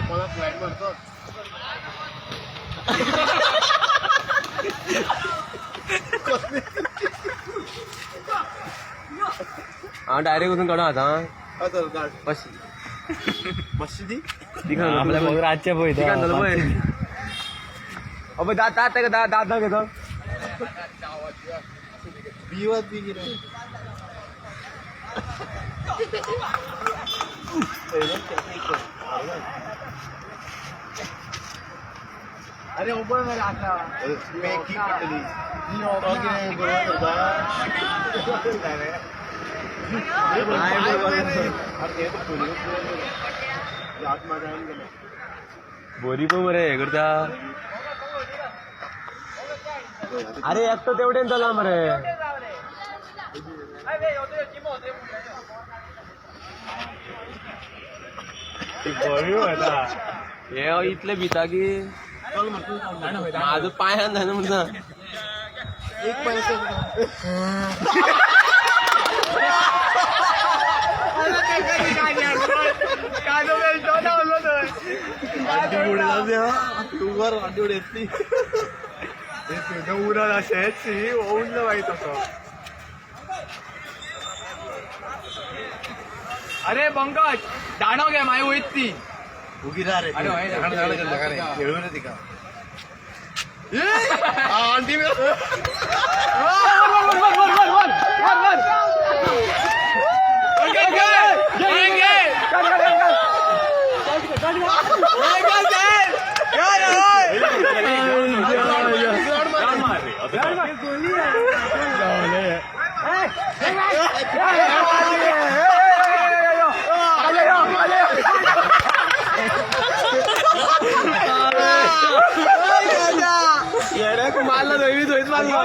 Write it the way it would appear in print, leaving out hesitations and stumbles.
मला फ्लॅट भरतो हा डायरेक्ट उठून काढा आता बस दी आपल्या रातच्या पोय अबे दात दात आहे का दात दात दात घेतो बिवात बी गेले अरे उभं नाही आता मेकी पटली बोरी पण बरे करता अरे एक तर तेवढे चला मरे हे इथले भिता की माझं पाय हात झालं म्हणता एक पैसे अरे पंकज जाणव घ्या माय होईत ती उगी रा रे खेळू रे तिका आंटी मारला दोन्ही धोईत मारला